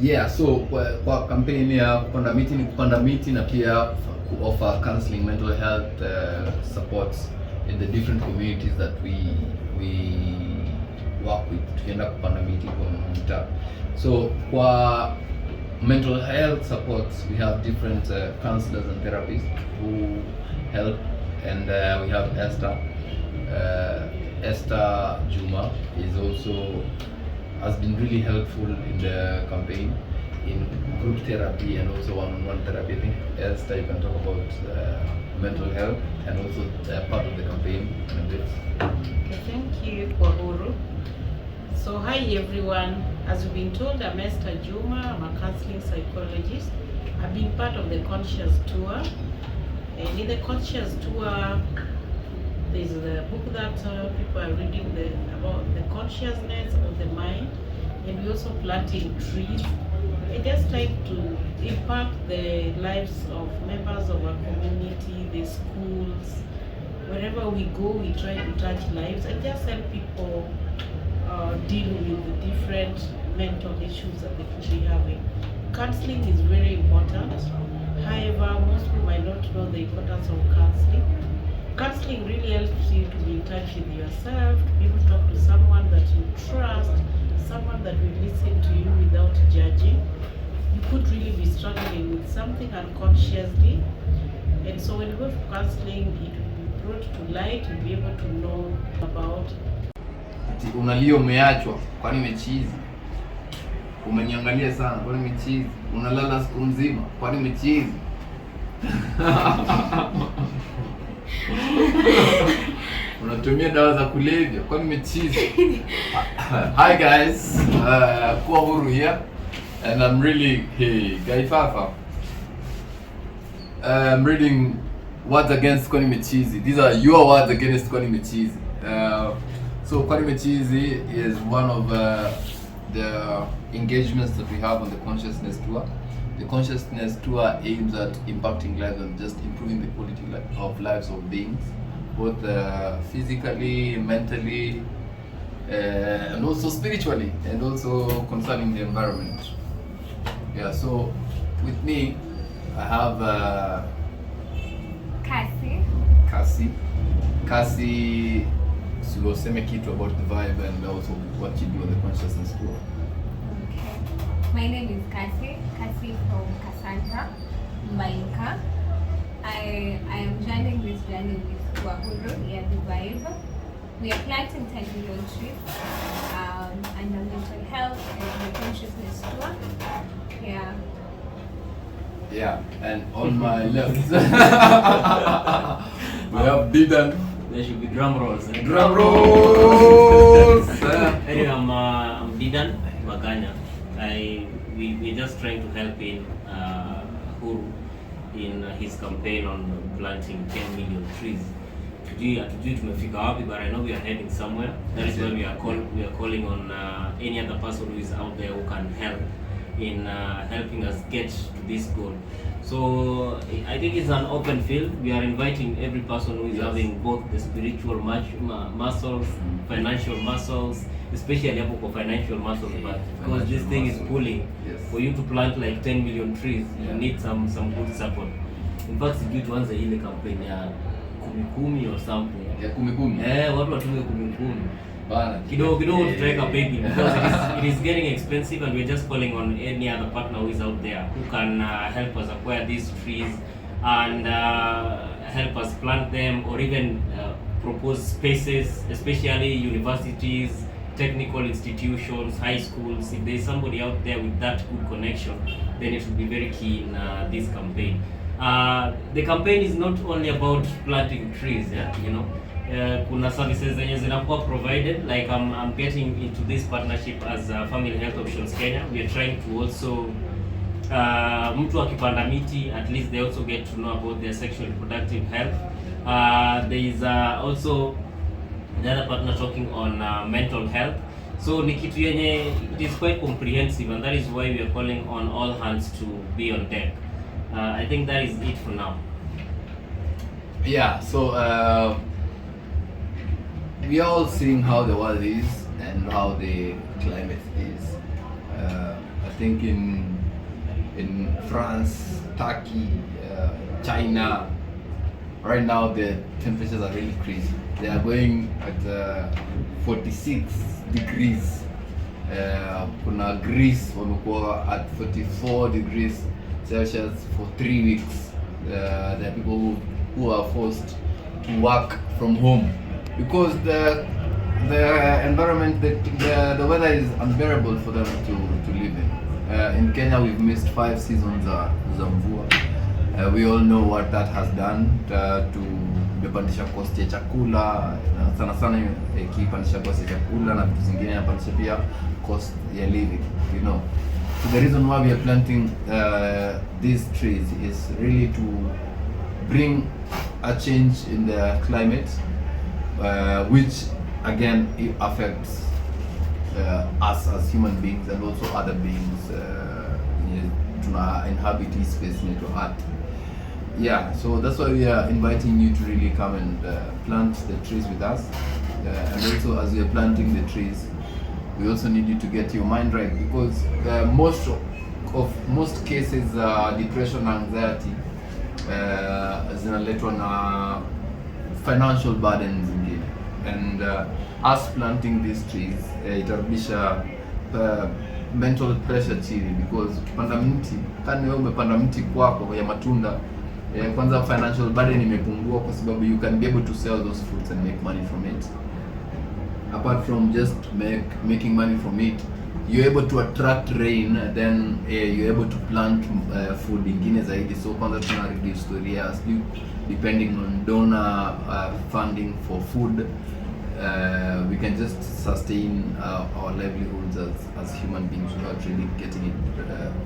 Yeah, so kwa campaign ya kupanda miti ni kupanda miti na pia offer counseling, mental health supports in the different communities that we work with. Tukienda kupanda miti kwa mtaa. So kwa mental health supports, we have different counselors and therapists who help, and we have Esther Juma is also has been really helpful in the campaign in group therapy and also one-on-one therapy. I think Esther, you can talk about mental health and also part of the campaign in a bit. Okay, thank you, Kua Huru. So hi everyone, as you've been told, I'm Esther Juma, I'm a counseling psychologist. I've been part of the Conscious Tour, and in the Conscious Tour there's a book that people are reading about the consciousness of the mind, and we also planting trees. It's just trying to impact the lives of members of our community, the schools, wherever we go we try to touch lives and just help people deal with the different mental issues that they could be having. Counseling is very important. However, most people might not know the importance of counseling. Counseling really helps you to be in touch with yourself, to be able to talk to someone that you trust, someone that will listen to you without judging. You could really be struggling with something unconsciously, and so when you go for counseling, it will be brought to light, you'll be able to know about. Unalia umeachwa, kwani umechizi? Umeniangalia sana, kwani umechizi? Unalala siku nzima, kwani umechizi? Unatumia dawa za kulevya, kwani umechizi? Hi guys, Kua Huru here, and I'm really, hey, Guy Fafa. I'm reading Words Against Kwani Mechizi. These are your words against Kwani Mechizi. So Kwani Mechizi is one of the engagements that we have on the Consciousness Tour. The Consciousness Tour aims at impacting lives and just improving the quality of lives of beings, both physically, mentally, and also spiritually, and also concerning the environment. Yeah, so with me, I have Cassie, useme kitu about the vibe and also what you do on the Consciousness Tour. Okay. My name is Cassie from Cassandra, Mbainka. I am joining this journey with Kua Huru, the vibe. We are planting 10 million trees under mental health and the Consciousness Tour. Yeah. Yeah, and on my left, we have Didan. There should be drum rolls. Drum rolls! Anyway, I'm Didan Maganya. We're just trying to help in Huru in his campaign on planting 10 million trees. Hatujui tumefika wapi, but I know we are heading somewhere. That is why we are calling on any other person who is out there who can help in helping us get to this goal. So I think it's an open field. We are inviting every person who is having both the spiritual muscles, financial muscles, especially for financial muscles, but because this thing is pulling, for you to plant like 10 million trees, you need some good support. In fact, sijui tuanze ile campaign ya kumi or something. Ya kumi. Watu watumie kumi. Kidogo tutaweka baby because it is getting expensive, and we're just calling on any other partner who is out there who can help us acquire these trees and help us plant them, or even propose spaces, especially universities, technical institutions, high schools. If there's somebody out there with that good connection, then it will be very key in this campaign. The campaign is not only about planting trees, you know. Kuna services zenye zinakuwa provided, like I'm getting into this partnership as Family Health Options Kenya. We are trying to also mtu akipanda miti, at least they also get to know about their sexual reproductive health. There is also another partner talking on mental health. So ni kitu yenye it is quite comprehensive, and that is why we are calling on all hands to be on deck. I think that is it for now. Yeah, so we are all seeing how the world is and how the climate is. I think in France, Turkey, China, right now the temperatures are really crazy. They are going at 46 degrees. Kuna Greece wamekuwa at 44 degrees Celsius for 3 weeks. There are people who are forced to work from home because the environment, the weather is unbearable for them to live in. In Kenya, we've missed 5 seasons za mvua. We all know what that has done to imepandisha cost ya chakula, sana sana ikipandisha cost ya chakula na vitu zingine inapandisha pia cost ya living, you know. So the reason why we are planting these trees is really to bring a change in the climate, which again it affects us as human beings and also other beings to inhabit this space to Earth. Yeah, so that's why we are inviting you to really come and plant the trees with us. And also, as we are planting the trees, we also need you to get your mind right, because most cases depression, anxiety zinaletwa na financial burdens zingine, and us planting these trees itarudisha mental pressure chini, because ukipanda mti, kani wewe umepanda mti kwako ya matunda, kwanza financial burden imepungua kwa sababu you can be able to sell those fruits and make money from it. Apart from just making money from it, you're able to attract rain, then you're able to plant food ingine zaidi. So kwanza tuna reduce story as depending on donor funding for food, we can just sustain our livelihoods as human beings without really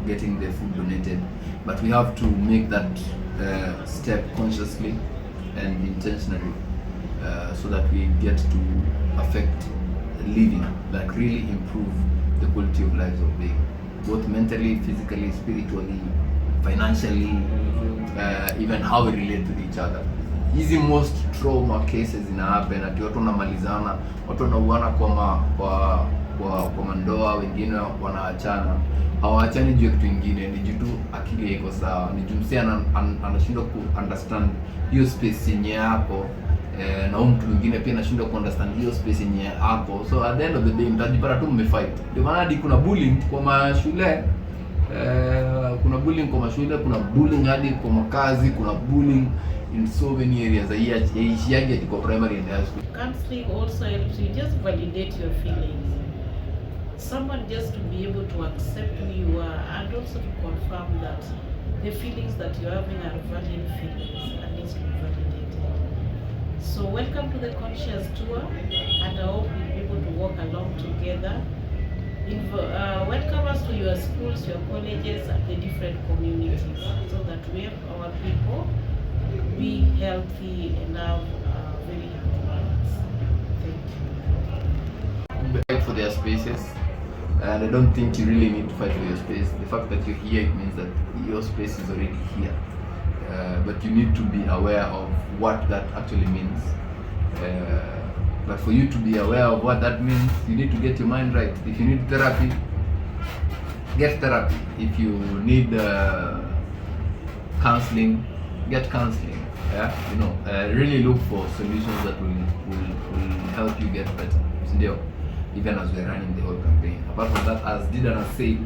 getting the food donated. But we have to make that step consciously and intentionally, so that we get to affect living, like really improve the quality of lives of being, both mentally, physically, spiritually, financially, even how we relate to each other. Hizi most trauma cases ina happen ati watu wanamalizana, watu wanauana kwa mandoa, wengine wanaachana. Hawaachani juu ya kitu kingine, ni juu tu akili iko sawa, ni juu msee anashindwa ku understand hiyo space yenye yako, na mtu mwingine pia anashindwa ku understand hiyo space yenye yako. So at the end of the day mtajipata tu mmefight. Ndio maana hadi kuna bullying kwa mashule, kuna bullying kwa mashule, kuna bullying hadi kwa makazi, kuna bullying in so many areas. Yaishiage kwa primary and high school. Counseling also helps you just validate your feelings. Someone just to be able to accept who you are, and also to confirm that the feelings that you're having are valid feelings and needs to be validated. So welcome to the Conscious Tour, and I hope we'll be able to walk along together. Welcome us to your schools, your colleges, and the different communities, so that we have our people be healthy and have very happy lives. Thank you. Fight for their spaces, and I don't think you really need to fight for your space. The fact that you're here, it means that your space is already here, but you need to be aware of what that actually means. But for you to be aware of what that means, you need to get your mind right. If you need therapy, get therapy. If you need counseling, get counseling. Yeah, you know, really look for solutions that will help you get better. Still, even as we're running the whole campaign. Apart from that, as Didan has said,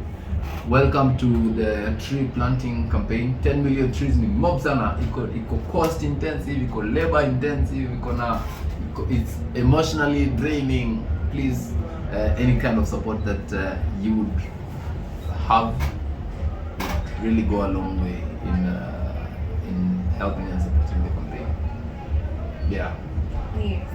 welcome to the tree planting campaign. 10 million trees ni mob sana. Iko cost intensive, iko labor intensive, it's emotionally draining. Please, any kind of support that you would have would really go a long way in helping and supporting the campaign. Yeah. Yes.